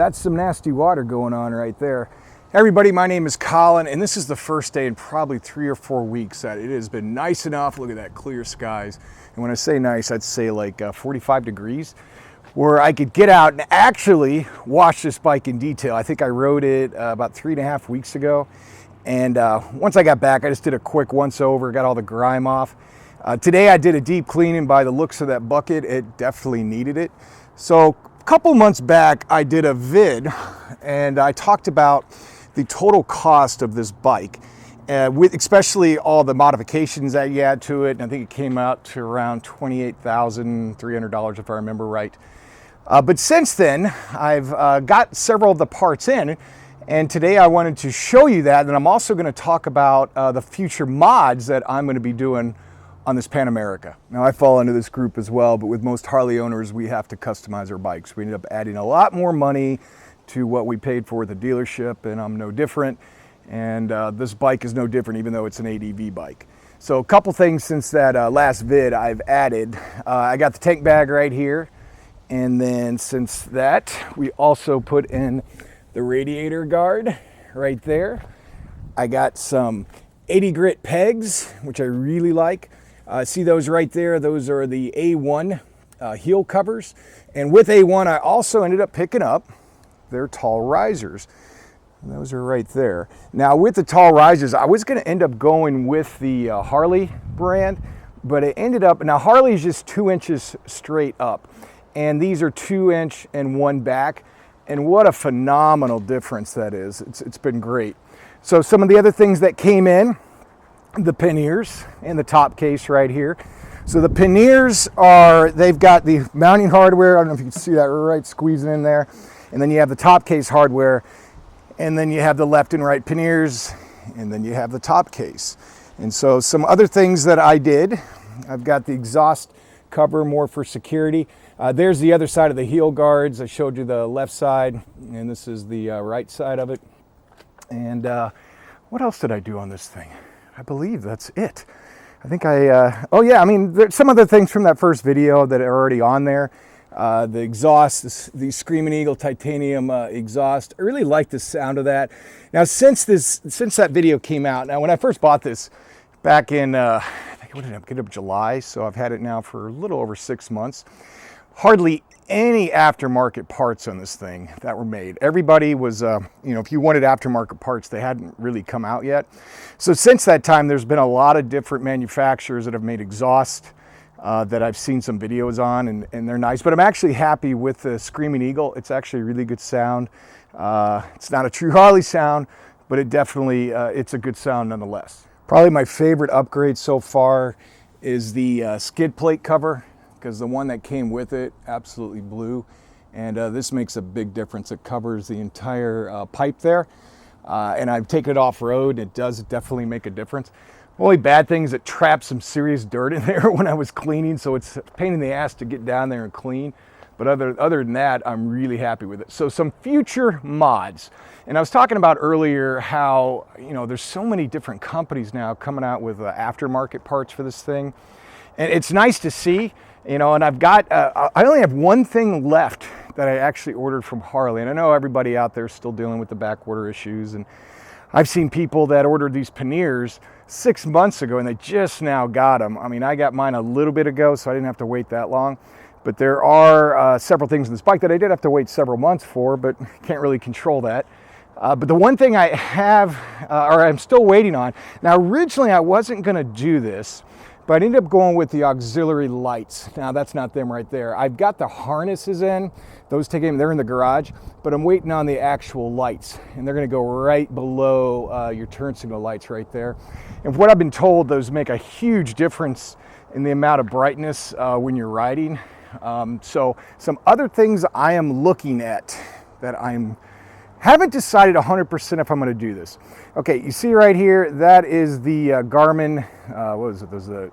that's some nasty water going on right there. Everybody, my name is Colin, and this is the first day in probably 3 or 4 weeks that it has been nice enough. Look at that, clear skies. And when I say nice, I'd say like 45 degrees, where I could get out and actually wash this bike in detail. I think I rode it about 3.5 weeks ago. And once I got back, I just did a quick once over, got all the grime off. Today I did a deep cleaning. By the looks of that bucket, it definitely needed it. So a couple months back, I did a vid and I talked about the total cost of this bike, with especially all the modifications that you add to it. And I think it came out to around $28,300 if I remember right. But since then, I've got several of the parts in, and today I wanted to show you that. And I'm also going to talk about the future mods that I'm going to be doing on this Pan America. Now, I fall into this group as well, but with most Harley owners, we have to customize our bikes. We ended up adding a lot more money to what we paid for at the dealership, and I'm no different. And this bike is no different, even though it's an ADV bike. So a couple things since that last vid I've added. I got the tank bag right here. And then since that, we also put in the radiator guard right there. I got some 80 grit pegs, which I really like. See those right there? Those are the A1 heel covers. And with A1, I also ended up picking up their tall risers. And those are right there. Now with the tall risers, I was gonna end up going with the Harley brand, but it ended up, now Harley is just 2 inches straight up. And these are 2 inch and 1 back. And what a phenomenal difference that is. It's been great. So some of the other things that came in, the panniers and the top case right here. So the panniers they've got the mounting hardware. I don't know if you can see that right squeezing in there. And then you have the top case hardware, and then you have the left and right panniers, and then you have the top case. And so some other things that I did, I've got the exhaust cover more for security. There's the other side of the heel guards. I showed you the left side, and this is the right side of it. And what else did I do on this thing? I believe that's it. I think oh yeah, I mean, there's some other things from that first video that are already on there. The exhaust, the Screaming Eagle titanium exhaust. I really like the sound of that. Now, since that video came out, now when I first bought this back in, I think I ended up getting up July, so I've had it now for a little over 6 months. Hardly any aftermarket parts on this thing that were made. Everybody was, you know, if you wanted aftermarket parts, they hadn't really come out yet. So since that time, there's been a lot of different manufacturers that have made exhaust that I've seen some videos on, and they're nice. But I'm actually happy with the Screaming Eagle. It's actually a really good sound. It's not a true Harley sound, but it definitely, it's a good sound nonetheless. Probably my favorite upgrade so far is the skid plate cover, because the one that came with it absolutely blew. And this makes a big difference. It covers the entire pipe there. And I've taken it off-road, and it does definitely make a difference. Only bad thing is it trapped some serious dirt in there when I was cleaning, so it's a pain in the ass to get down there and clean. But other than that, I'm really happy with it. So some future mods. And I was talking about earlier how, you know, there's so many different companies now coming out with aftermarket parts for this thing. And it's nice to see, you know, and I've got, I only have one thing left that I actually ordered from Harley. And I know everybody out there is still dealing with the back order issues. And I've seen people that ordered these panniers 6 months ago and they just now got them. I mean, I got mine a little bit ago, so I didn't have to wait that long. But there are several things in this bike that I did have to wait several months for, but can't really control that. But the one thing I have, or I'm still waiting on, now originally I wasn't gonna do this, but I ended up going with the auxiliary lights. Now that's not them right there. I've got the harnesses in, those they're in the garage, but I'm waiting on the actual lights, and they're gonna go right below your turn signal lights right there. And what I've been told, those make a huge difference in the amount of brightness when you're riding. So some other things I am looking at that haven't decided 100% if I'm going to do this. Okay, you see right here, that is the Garmin, what was it? There's the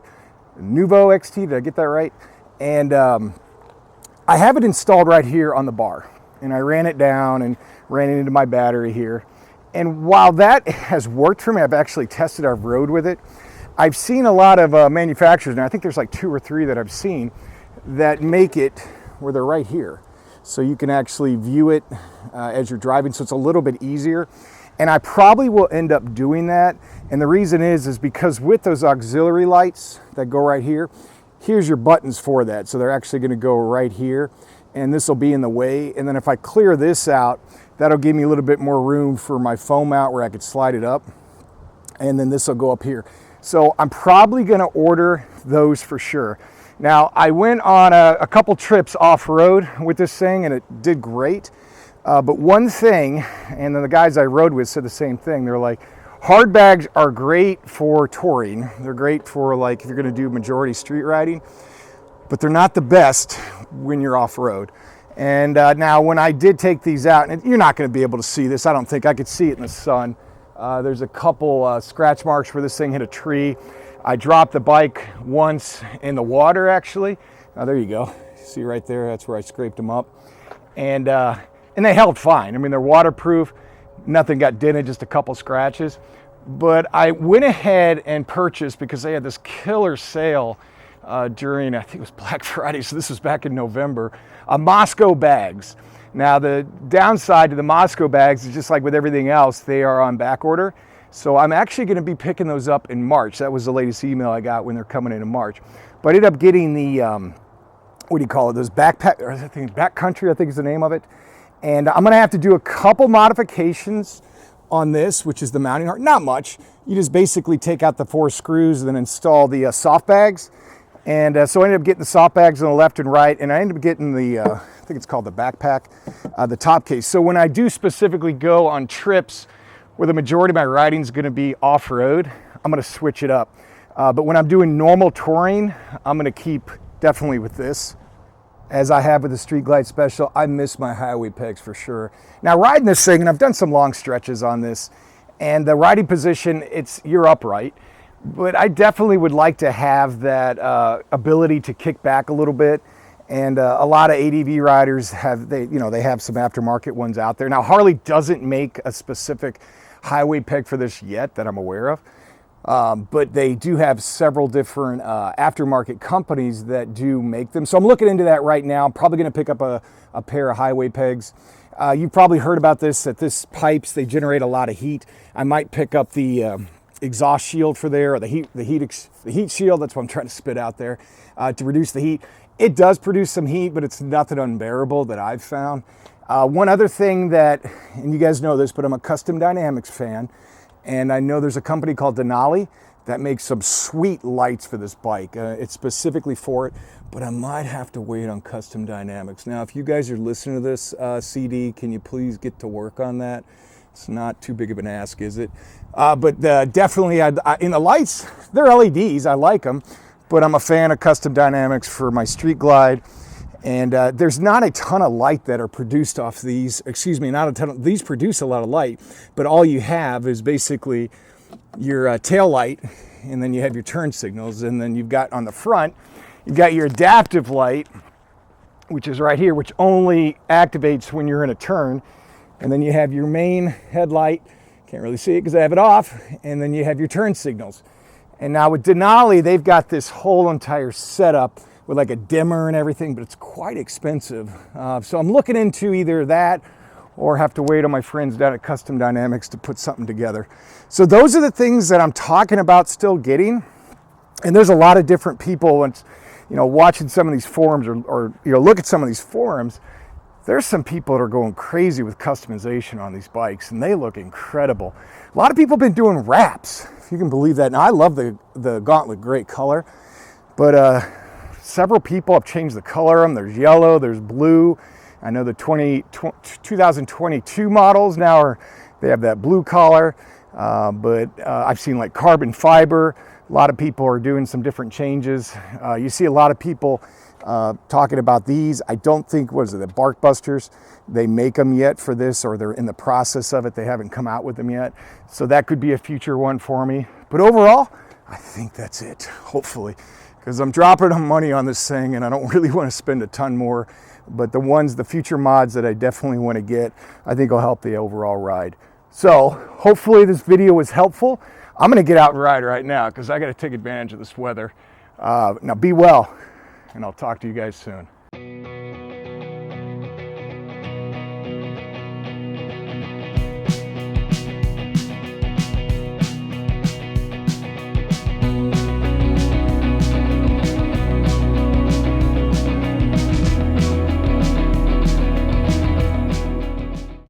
Nuvo XT, did I get that right? And I have it installed right here on the bar. And I ran it down and ran it into my battery here. And while that has worked for me, I've actually tested, I've rode with it. I've seen a lot of manufacturers, and I think there's like 2 or 3 that I've seen that make it where they're right here. so you can actually view it as you're driving, so it's a little bit easier. And I probably will end up doing that. And the reason is because with those auxiliary lights that go right here, here's your buttons for that. So they're actually going to go right here, and this will be in the way. And then if I clear this out, that'll give me a little bit more room for my phone mount where I could slide it up. And then this will go up here. So I'm probably going to order those for sure. Now, I went on a couple trips off-road with this thing, and it did great. But one thing, and then the guys I rode with said the same thing. They're like, hard bags are great for touring. They're great for like if you're going to do majority street riding, but they're not the best when you're off-road. And now when I did take these out, and you're not going to be able to see this, I don't think. I could see it in the sun. There's a couple scratch marks where this thing hit a tree. I dropped the bike once in the water, actually. There you go. See right there, that's where I scraped them up. And they held fine. I mean, they're waterproof. Nothing got dented, just a couple scratches. But I went ahead and purchased, because they had this killer sale during, I think it was Black Friday, so this was back in November, Moscow bags. Now, the downside to the Moscow bags is just like with everything else, they are on back order. So I'm actually going to be picking those up in March. That was the latest email I got when they're coming in March. But I ended up getting the, what do you call it, those backpack, or I think backcountry, I think is the name of it. And I'm going to have to do a couple modifications on this, which is the mounting arm. Not much. You just basically take out the 4 screws and then install the soft bags. And so I ended up getting the soft bags on the left and right, and I ended up getting the, I think it's called the backpack, the top case. So when I do specifically go on trips where the majority of my riding is going to be off-road, I'm going to switch it up. But when I'm doing normal touring, I'm going to keep definitely with this. As I have with the Street Glide Special, I miss my highway pegs for sure. Now riding this thing, and I've done some long stretches on this, and the riding position, you're upright, but I definitely would like to have that ability to kick back a little bit. And a lot of ADV riders have, they have some aftermarket ones out there. Now Harley doesn't make a specific highway peg for this yet that I'm aware of. But they do have several different aftermarket companies that do make them. So I'm looking into that right now. I'm probably going to pick up a pair of highway pegs. You've probably heard about this, that this pipes, they generate a lot of heat. I might pick up the exhaust shield for there, or the heat shield, that's what I'm trying to spit out there, to reduce the heat. It does produce some heat, but it's nothing unbearable that I've found. One other thing that, and you guys know this, but I'm a Custom Dynamics fan. And I know there's a company called Denali that makes some sweet lights for this bike. It's specifically for it, but I might have to wait on Custom Dynamics. Now, if you guys are listening to this CD, can you please get to work on that? It's not too big of an ask, is it? But definitely, in the lights, they're LEDs. I like them, but I'm a fan of Custom Dynamics for my Street Glide. And there's not a ton of light that are produced off these, these produce a lot of light, but all you have is basically your tail light, and then you have your turn signals, and then you've got on the front, you've got your adaptive light, which is right here, which only activates when you're in a turn, and then you have your main headlight, can't really see it because I have it off, and then you have your turn signals. And now with Denali, they've got this whole entire setup with like a dimmer and everything, but it's quite expensive. So I'm looking into either that or have to wait on my friends down at Custom Dynamics to put something together. So those are the things that I'm talking about still getting. And there's a lot of different people, and watching some of these forums or look at some of these forums, there's some people that are going crazy with customization on these bikes, and they look incredible. A lot of people have been doing wraps, if you can believe that. Now I love the Gauntlet, great color, but several people have changed the color of them. There's yellow, there's blue. I know the 2022 models now they have that blue color, but I've seen like carbon fiber. A lot of people are doing some different changes. You see a lot of people talking about these. I don't think, the Bark Busters, they make them yet for this, or they're in the process of it. They haven't come out with them yet. So that could be a future one for me. But overall, I think that's it, hopefully. Because I'm dropping money on this thing and I don't really want to spend a ton more. But the future mods that I definitely want to get, I think will help the overall ride. So hopefully this video was helpful. I'm going to get out and ride right now because I got to take advantage of this weather. Now be well, and I'll talk to you guys soon.